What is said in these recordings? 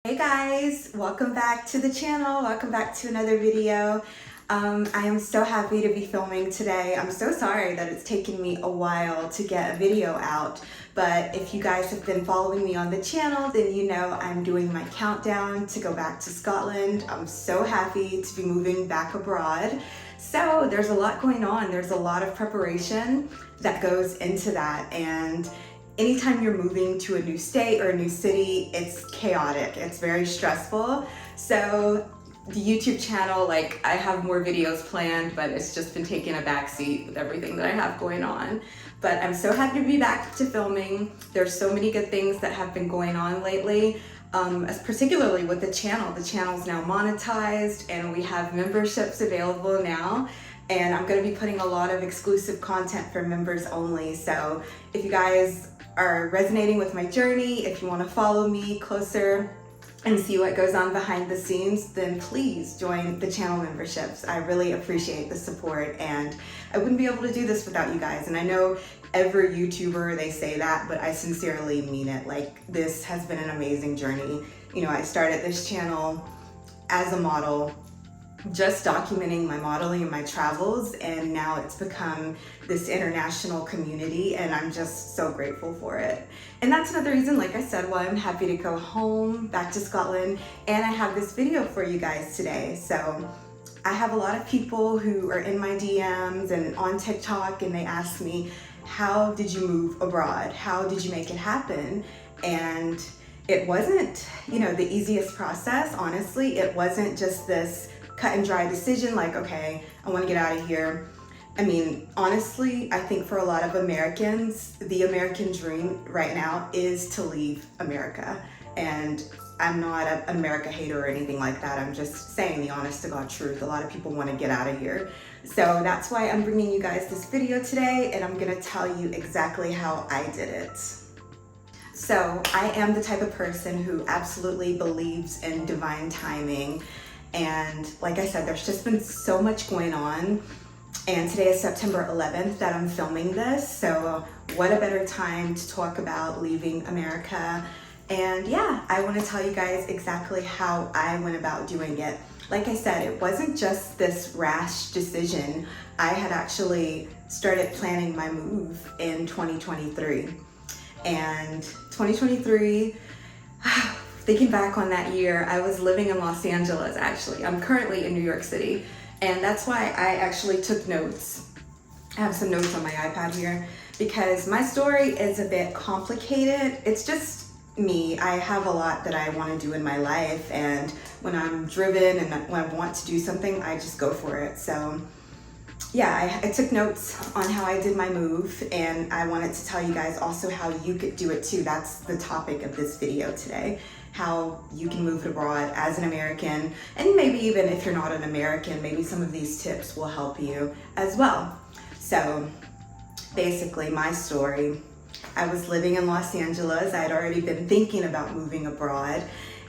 Hey guys, welcome back to the channel. Welcome back to another video. I am so happy to be filming today. I'm so sorry that it's taken me a while to get a video out, but if you guys have been following me on the channel, then you know I'm doing my countdown to go back to Scotland. I'm so happy to be moving back abroad. So there's a lot going on. There's a lot of preparation that goes into that, and anytime you're moving to a new state or a new city, it's chaotic. It's very stressful. So the YouTube channel, I have more videos planned, but it's just been taking a backseat with everything that I have going on. But I'm so happy to be back to filming. There's so many good things that have been going on lately, particularly with the channel. The channel's now monetized and we have memberships available now. And I'm gonna be putting a lot of exclusive content for members only. So if you guys are resonating with my journey, if you want to follow me closer and see what goes on behind the scenes, then please join the channel memberships. I really appreciate the support, and I wouldn't be able to do this without you guys. And I know every YouTuber, they say that, but I sincerely mean it. This has been an amazing journey. You know, I started this channel as a model, just documenting my modeling and my travels, and now it's become this international community, and I'm just so grateful for it. And that's another reason, like I said, why I'm happy to go home back to Scotland, and I have this video for you guys today. So I have a lot of people who are in my DMs and on TikTok, and they ask me, how did you move abroad? How did you make it happen? And it wasn't, the easiest process, honestly. It wasn't just this cut and dry decision like, okay, I want to get out of here. I mean, honestly, I think for a lot of Americans, the American dream right now is to leave America. And I'm not an America hater or anything like that. I'm just saying the honest to God truth. A lot of people want to get out of here. So that's why I'm bringing you guys this video today, and I'm going to tell you exactly how I did it. So I am the type of person who absolutely believes in divine timing. And like I said, there's just been so much going on. And today is September 11th that I'm filming this. So what a better time to talk about leaving America. And yeah, I want to tell you guys exactly how I went about doing it. Like I said, it wasn't just this rash decision. I had actually started planning my move in 2023. And 2023, thinking back on that year, I was living in Los Angeles, actually. I'm currently in New York City, and that's why I actually took notes. I have some notes on my iPad here, because my story is a bit complicated. It's just me. I have a lot that I want to do in my life, and when I'm driven and when I want to do something, I just go for it. So yeah, I took notes on how I did my move, and I wanted to tell you guys also how you could do it too. That's the topic of this video today, how you can move abroad as an American, and maybe even if you're not an American, maybe some of these tips will help you as well. So basically my story, I was living in Los Angeles. I had already been thinking about moving abroad,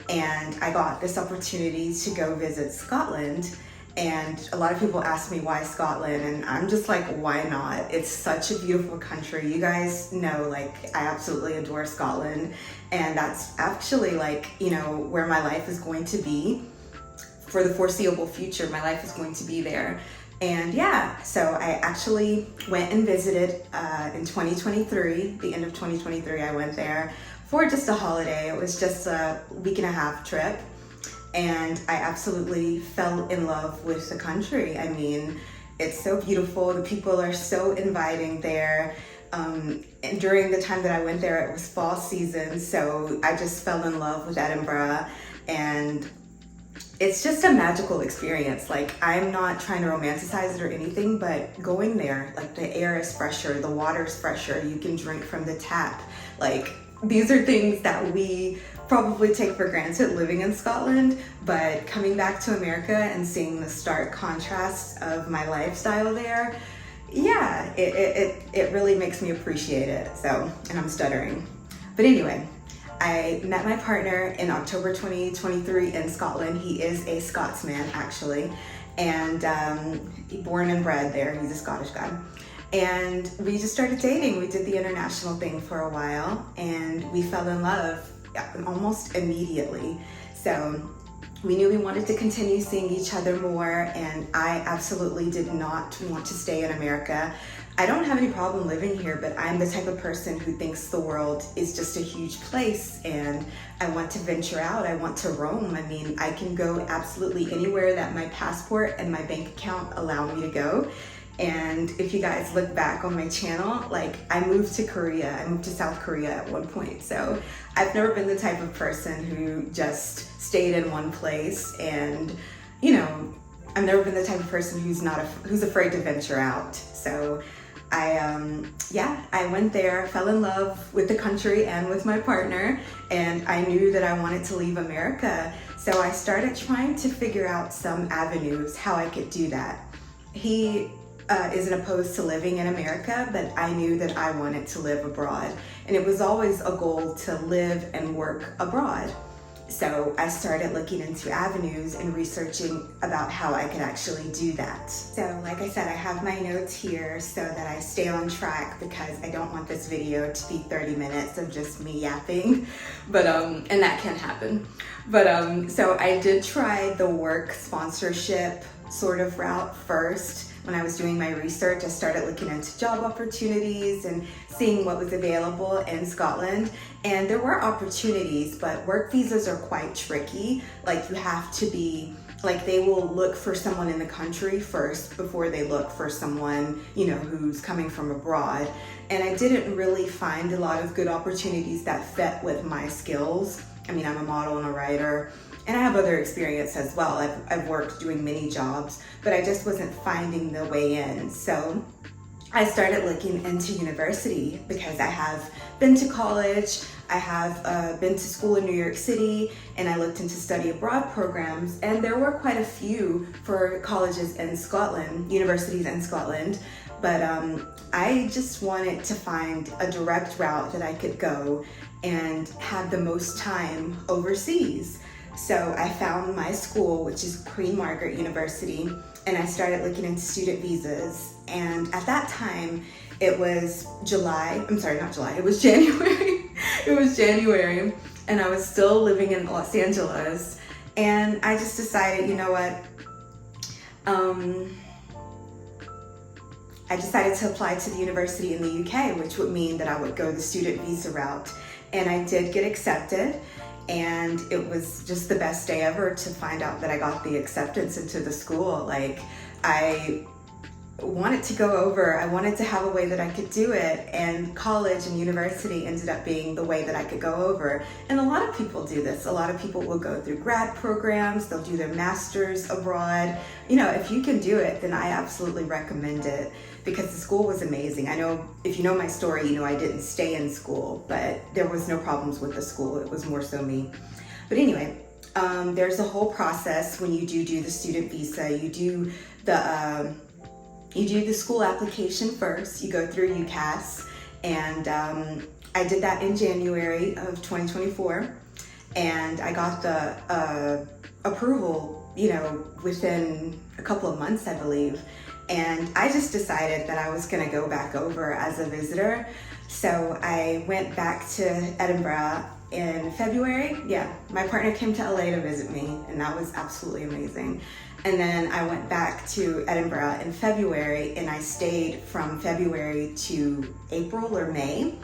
and I got this opportunity to go visit Scotland. And a lot of people ask me why Scotland, and I'm just like, why not? It's such a beautiful country. You guys know, I absolutely adore Scotland, and that's actually where my life is going to be for the foreseeable future. My life is going to be there. And yeah, so I actually went and visited in 2023, the end of 2023, I went there for just a holiday. It was just a week and a half trip. And I absolutely fell in love with the country. I mean, it's so beautiful. The people are so inviting there. And during the time that I went there, it was fall season. So I just fell in love with Edinburgh. And it's just a magical experience. I'm not trying to romanticize it or anything, but going there, the air is fresher, the water's fresher, you can drink from the tap. These are things that we probably take for granted living in Scotland, but coming back to America and seeing the stark contrast of my lifestyle there, yeah, it really makes me appreciate it. So, and I'm stuttering. But anyway, I met my partner in October 2023 in Scotland. He is a Scotsman, actually, and born and bred there. He's a Scottish guy. And we just started dating. We did the international thing for a while, and we fell in love almost immediately. So we knew we wanted to continue seeing each other more, and I absolutely did not want to stay in America. I don't have any problem living here, but I'm the type of person who thinks the world is just a huge place and I want to venture out. I want to roam. I mean, I can go absolutely anywhere that my passport and my bank account allow me to go. And if you guys look back on my channel, like, I moved to Korea, I moved to South Korea at one point. So I've never been the type of person who just stayed in one place, and, you know, I've never been the type of person who's afraid to venture out. So I went there, fell in love with the country and with my partner, and I knew that I wanted to leave America. So I started trying to figure out some avenues how I could do that. He isn't opposed to living in America, but I knew that I wanted to live abroad, and it was always a goal to live and work abroad. So I started looking into avenues and researching about how I could actually do that. So like I said, I have my notes here so that I stay on track, because I don't want this video to be 30 minutes of just me yapping, but and that can happen. But so I did try the work sponsorship sort of route first. When I was doing my research, I started looking into job opportunities and seeing what was available in Scotland. And there were opportunities, but work visas are quite tricky. Like, you have to be, like, they will look for someone in the country first before they look for someone, you know, who's coming from abroad. And I didn't really find a lot of good opportunities that fit with my skills. I mean, I'm a model and a writer, and I have other experience as well. I've worked doing many jobs, but I just wasn't finding the way in. So I started looking into university, because I have been to college, I have been to school in New York City, and I looked into study abroad programs, and there were quite a few for colleges in Scotland, universities in Scotland, but I just wanted to find a direct route that I could go and have the most time overseas. So I found my school, which is Queen Margaret University, and I started looking into student visas. And at that time, it was January. It was January, and I was still living in Los Angeles. And I just decided, you know what? I decided to apply to the university in the UK, which would mean that I would go the student visa route. And I did get accepted. And it was just the best day ever to find out that I got the acceptance into the school. Like, I wanted to go over, I wanted to have a way that I could do it, and college and university ended up being the way that I could go over. And a lot of people do this. A lot of people will go through grad programs, they'll do their masters abroad. You know, if you can do it, then I absolutely recommend it, because the school was amazing. I know, if you know my story, you know I didn't stay in school, but there was no problems with the school. It was more so me. But anyway, there's a whole process when you do the student visa. You do the school application first. You go through UCAS, and I did that in January of 2024, and I got the approval, you know, within a couple of months, I believe. And I just decided that I was gonna go back over as a visitor. So I went back to Edinburgh in February. Yeah, my partner came to LA to visit me, and that was absolutely amazing. And then I went back to Edinburgh in February, and I stayed from February to April or May.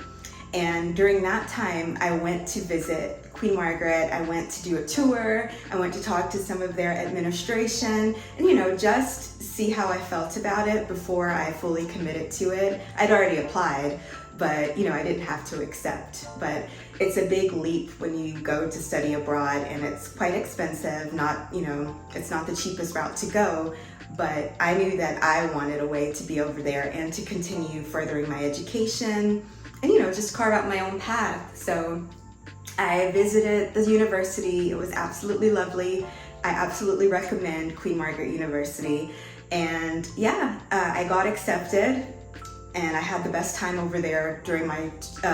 And during that time, I went to visit Queen Margaret. I went to do a tour. I went to talk to some of their administration, and, you know, just see how I felt about it before I fully committed to it. I'd already applied, but, you know, I didn't have to accept. But it's a big leap when you go to study abroad, and it's quite expensive. Not, you know, it's not the cheapest route to go, but I knew that I wanted a way to be over there and to continue furthering my education and, you know, just carve out my own path. So I visited the university. It was absolutely lovely. I absolutely recommend Queen Margaret University. And yeah, I got accepted, and I had the best time over there during my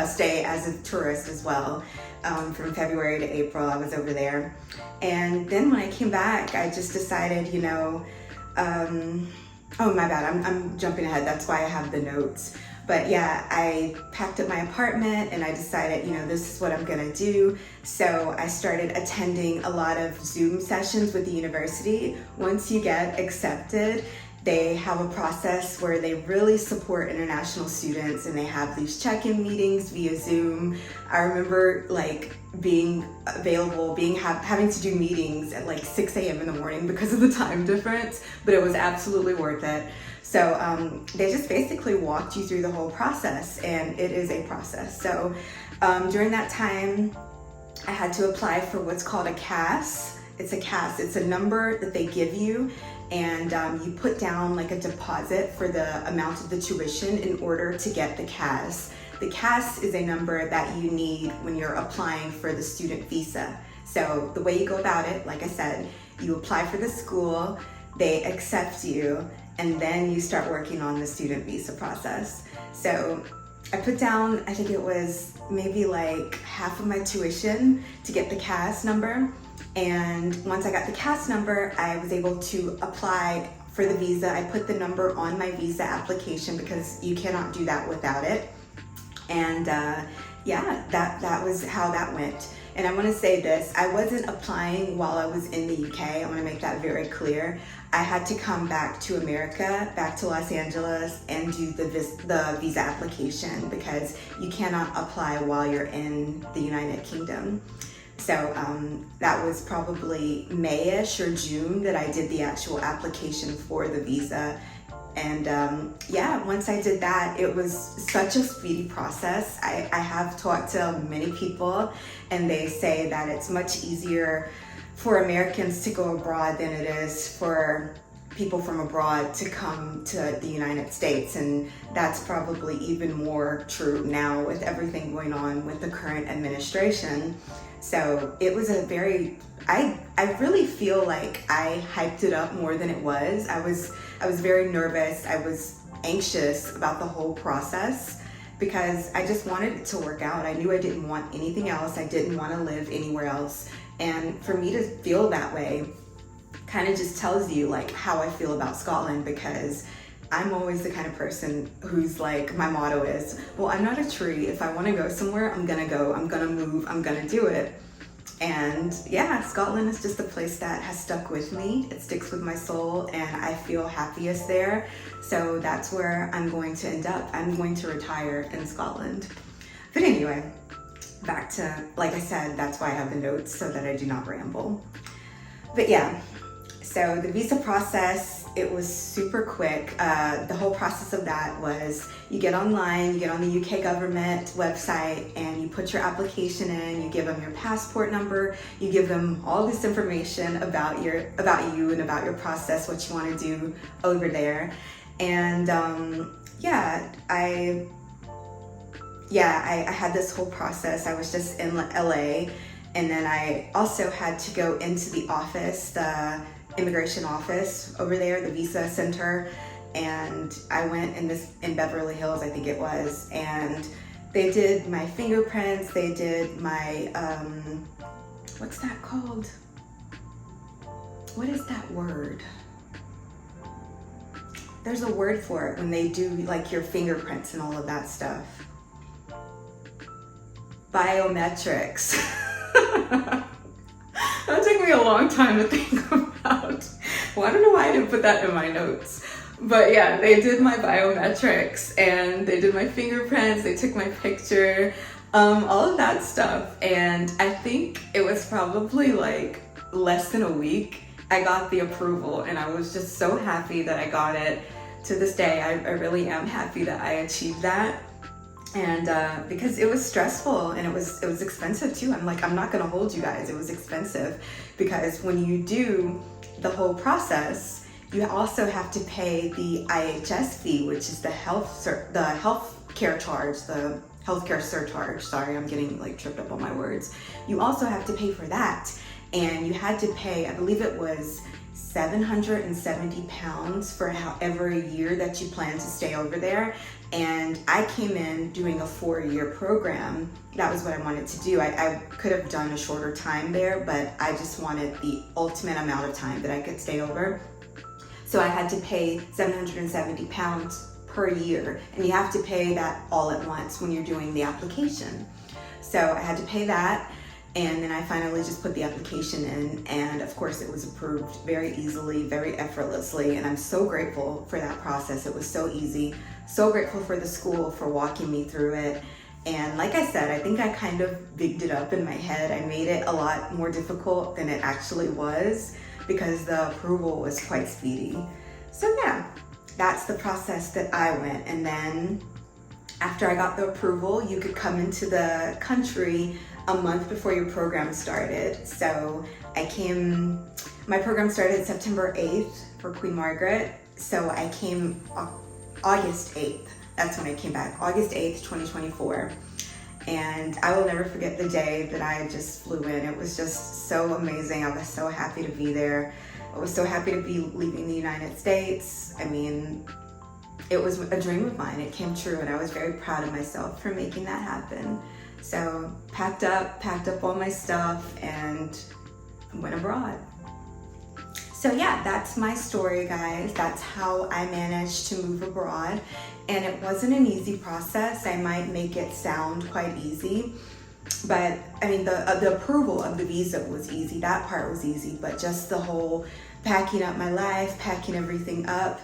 stay as a tourist as well. From February to April, I was over there. And then when I came back, I just decided, you know, oh my bad, I'm jumping ahead. That's why I have the notes. But yeah, I packed up my apartment and I decided, this is what I'm gonna do. So I started attending a lot of Zoom sessions with the university. Once you get accepted, they have a process where they really support international students, and they have these check-in meetings via Zoom. I remember being available, having to do meetings at 6 a.m. in the morning because of the time difference, but it was absolutely worth it. So they just basically walked you through the whole process, and it is a process. So during that time, I had to apply for what's called a CAS. It's a number that they give you, and you put down a deposit for the amount of the tuition in order to get the CAS. The CAS is a number that you need when you're applying for the student visa. So the way you go about it, like I said, you apply for the school, they accept you, and then you start working on the student visa process. So I put down, I think it was maybe half of my tuition to get the CAS number. And once I got the CAS number, I was able to apply for the visa. I put the number on my visa application because you cannot do that without it. And yeah, that was how that went. And I want to say this, I wasn't applying while I was in the UK. I want to make that very clear. I had to come back to America, back to Los Angeles, and do the visa application because you cannot apply while you're in the United Kingdom. So that was probably May-ish or June that I did the actual application for the visa. And yeah, once I did that, it was such a speedy process. I have talked to many people, and they say that it's much easier for Americans to go abroad than it is for people from abroad to come to the United States. And that's probably even more true now with everything going on with the current administration. So it was I really feel like I hyped it up more than it was. I was very nervous. I was anxious about the whole process because I just wanted it to work out. I knew I didn't want anything else. I didn't want to live anywhere else. And for me to feel that way kind of just tells you how I feel about Scotland, because I'm always the kind of person who's my motto is, well, I'm not a tree. If I want to go somewhere, I'm gonna go, I'm gonna move, I'm gonna do it. And yeah, Scotland is just a place that has stuck with me. It sticks with my soul, and I feel happiest there. So that's where I'm going to end up. I'm going to retire in Scotland. But anyway, back to, like I said, that's why I have the notes, so that I do not ramble. But yeah, so the visa process, it was super quick. The whole process of that was you get online, you get on the UK government website, and you put your application in, you give them your passport number, you give them all this information about you and about your process, what you want to do over there. And yeah, I had this whole process. I was just in LA, and then I also had to go into the office, the immigration office over there, the visa center, and I went in Beverly Hills, I think it was, and they did my fingerprints, they did my what's that called? What is that word? There's a word for it when they do your fingerprints and all of that stuff. Biometrics. That took me a long time to think about. Well, I don't know why I didn't put that in my notes. But yeah, they did my biometrics, and they did my fingerprints, they took my picture, all of that stuff. And I think it was probably less than a week I got the approval, and I was just so happy that I got it. To this day, I really am happy that I achieved that. And because it was stressful, and it was expensive too. I'm not gonna hold you guys, it was expensive, because when you do the whole process, you also have to pay the IHS fee, which is the healthcare charge, the healthcare surcharge. Sorry, I'm getting tripped up on my words. You also have to pay for that, and you had to pay, I believe it was £770 for however a year that you plan to stay over there. And I came in doing a 4-year program. That was what I wanted to do. I could have done a shorter time there, but I just wanted the ultimate amount of time that I could stay over. So I had to pay £770 per year, and you have to pay that all at once when you're doing the application. So I had to pay that, and then I finally just put the application in, and of course it was approved very easily, very effortlessly, and I'm so grateful for that process. It was so easy. So grateful for the school for walking me through it. And like I said, I think I kind of bigged it up in my head. I made it a lot more difficult than it actually was because the approval was quite speedy. So yeah, that's the process that I went. And then after I got the approval, you could come into the country a month before your program started. So my program started September 8th for Queen Margaret. So I came August 8th. That's when I came back, August 8th, 2024. And I will never forget the day that I just flew in. It was just so amazing. I was so happy to be there. I was so happy to be leaving the United States. I mean, it was a dream of mine. It came true, and I was very proud of myself for making that happen. So packed up all my stuff and went abroad. So yeah, that's my story, guys. That's how I managed to move abroad. And it wasn't an easy process. I might make it sound quite easy, but I mean, the approval of the visa was easy. That part was easy, but just the whole packing up my life, packing everything up,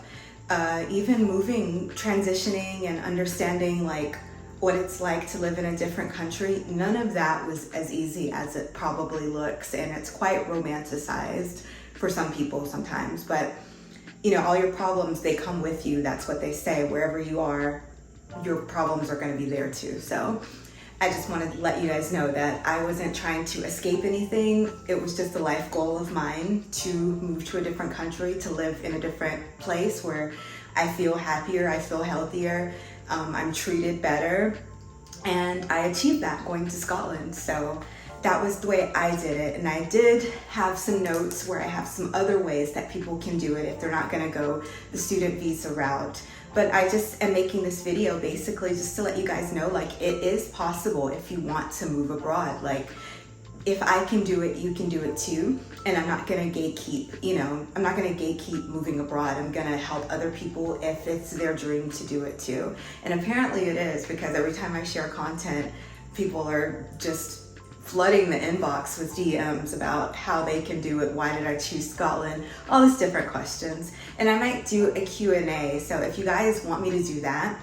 even moving, transitioning and understanding like what it's like to live in a different country, none of that was as easy as it probably looks. And it's quite romanticized for some people sometimes, but you know, all your problems, they come with you. That's what they say. Wherever you are, your problems are going to be there too. So I just wanted to let you guys know that I wasn't trying to escape anything. It was just a life goal of mine to move to a different country, to live in a different place where I feel happier, I feel healthier, I'm treated better. And I achieved that going to Scotland. So that was the way I did it. And I did have some notes where I have some other ways that people can do it if they're not gonna go the student visa route. But I just am making this video basically just to let you guys know, like, it is possible if you want to move abroad. Like, if I can do it, you can do it too. And I'm not gonna gatekeep, you know, I'm not gonna gatekeep moving abroad. I'm gonna help other people if it's their dream to do it too. And apparently it is, because every time I share content, people are just flooding the inbox with DMs about how they can do it, why did I choose Scotland, all these different questions. And I might do a Q&A, so if you guys want me to do that,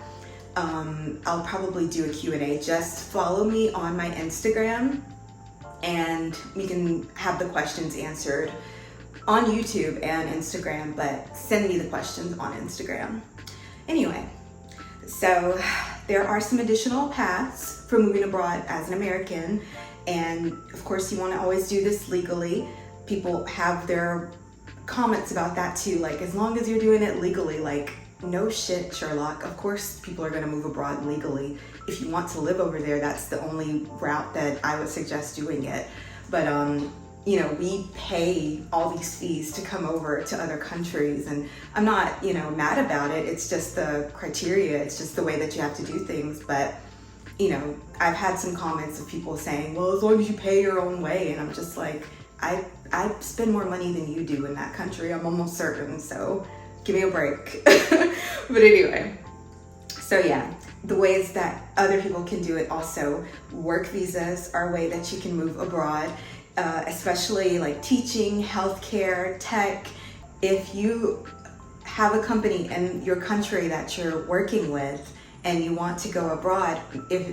I'll probably do a Q&A. Just follow me on my Instagram and we can have the questions answered on YouTube and Instagram, but send me the questions on Instagram. Anyway, so there are some additional paths for moving abroad as an American. And of course, you want to always do this legally. People have their comments about that too. Like, as long as you're doing it legally, like, no shit, Sherlock. Of course, people are going to move abroad legally. If you want to live over there, that's the only route that I would suggest doing it. But, you know, we pay all these fees to come over to other countries, and I'm not, you know, mad about it. It's just the criteria. It's just the way that you have to do things. But you know, I've had some comments of people saying, well, as long as you pay your own way. And I'm just like, I spend more money than you do in that country. I'm almost certain. So give me a break. But anyway, so yeah, the ways that other people can do it also. Work visas are a way that you can move abroad, especially like teaching, healthcare, tech. If you have a company in your country that you're working with, and you want to go abroad,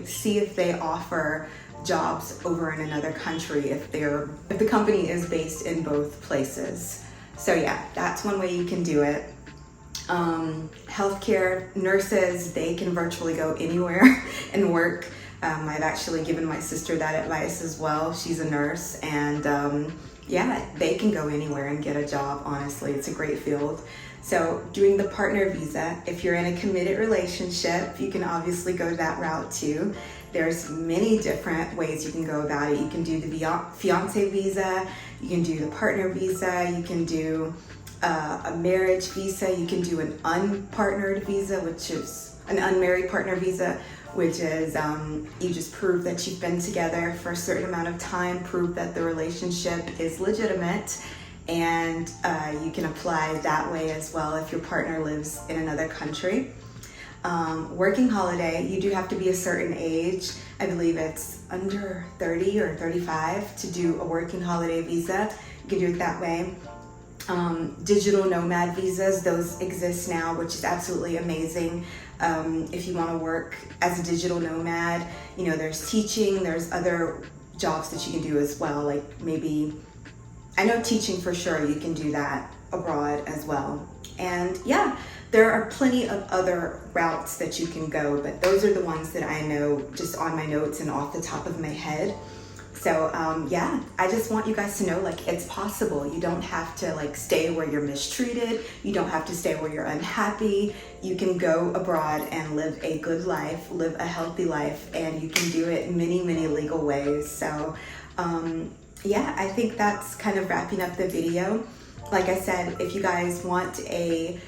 see if they offer jobs over in another country if the company is based in both places. So yeah, that's one way you can do it. Healthcare nurses, they can virtually go anywhere and work. I've actually given my sister that advice as well. She's a nurse, and yeah, they can go anywhere and get a job. Honestly, it's a great field. So doing the partner visa, if you're in a committed relationship, you can obviously go that route too. There's many different ways you can go about it. You can do the fiance visa, you can do the partner visa, you can do a marriage visa, you can do an unpartnered visa, which is an unmarried partner visa, which is you just prove that you've been together for a certain amount of time, prove that the relationship is legitimate. And you can apply that way as well if your partner lives in another country. working holiday. You do have to be a certain age. I believe it's under 30 or 35 to do a working holiday visa. You can do it that way. Digital nomad visas, those exist now, which is absolutely amazing. If you want to work as a digital nomad, you know, there's teaching, there's other jobs that you can do as well. Like maybe, I know teaching for sure, you can do that abroad as well. And yeah, there are plenty of other routes that you can go, but those are the ones that I know just on my notes and off the top of my head. So yeah, I just want you guys to know, like, it's possible. You don't have to like stay where you're mistreated. You don't have to stay where you're unhappy. You can go abroad and live a good life, live a healthy life, and you can do it many, many legal ways. So yeah, I think that's kind of wrapping up the video. Like I said, if you guys want a,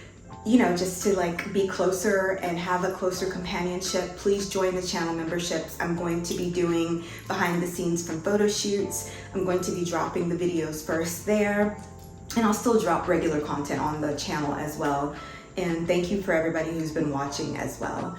you know, just to like be closer and have a closer companionship, please join the channel memberships. I'm going to be doing behind the scenes from photo shoots. I'm going to be dropping the videos first there, and I'll still drop regular content on the channel as well. And thank you for everybody who's been watching as well.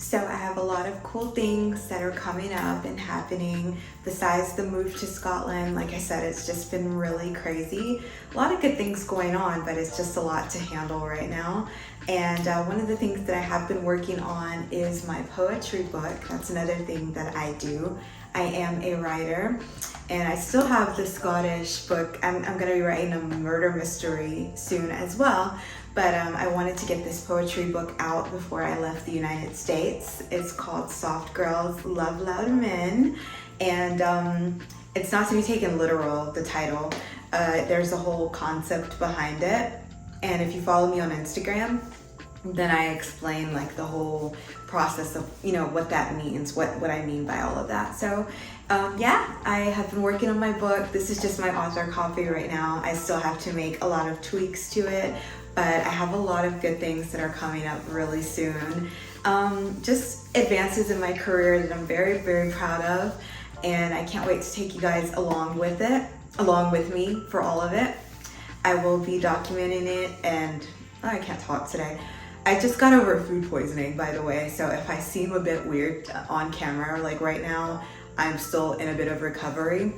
So I have a lot of cool things that are coming up and happening besides the move to Scotland. Like I said, it's just been really crazy. A lot of good things going on, but it's just a lot to handle right now. And one of the things that I have been working on is my poetry book. That's another thing that I do. I am a writer, and I still have the Scottish book. I'm going to be writing a murder mystery soon as well. But I wanted to get this poetry book out before I left the United States. It's called Soft Girls Love Loud Men. And it's not to be taken literal, the title. There's a whole concept behind it. And if you follow me on Instagram, then I explain like the whole process of, you know, what that means, what I mean by all of that. So yeah, I have been working on my book. This is just my author copy right now. I still have to make a lot of tweaks to it, but I have a lot of good things that are coming up really soon. Just advances in my career that I'm very, very proud of, and I can't wait to take you guys along with me for all of it. I will be documenting it, and I can't talk today. I just got over food poisoning, by the way, so if I seem a bit weird on camera, like right now, I'm still in a bit of recovery.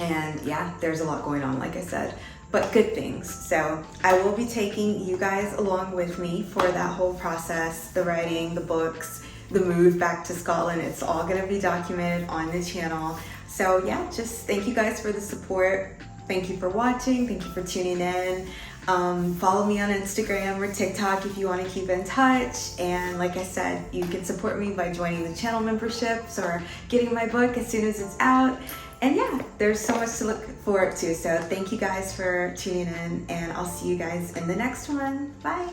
And yeah, there's a lot going on, like I said, but good things. So I will be taking you guys along with me for that whole process, the writing, the books, the move back to Scotland. It's all gonna be documented on the channel. So yeah, just thank you guys for the support. Thank you for watching. Thank you for tuning in. Follow me on Instagram or TikTok if you want to keep in touch. And like I said, you can support me by joining the channel memberships or getting my book as soon as it's out. And yeah, there's so much to look forward to. So thank you guys for tuning in, and I'll see you guys in the next one. Bye.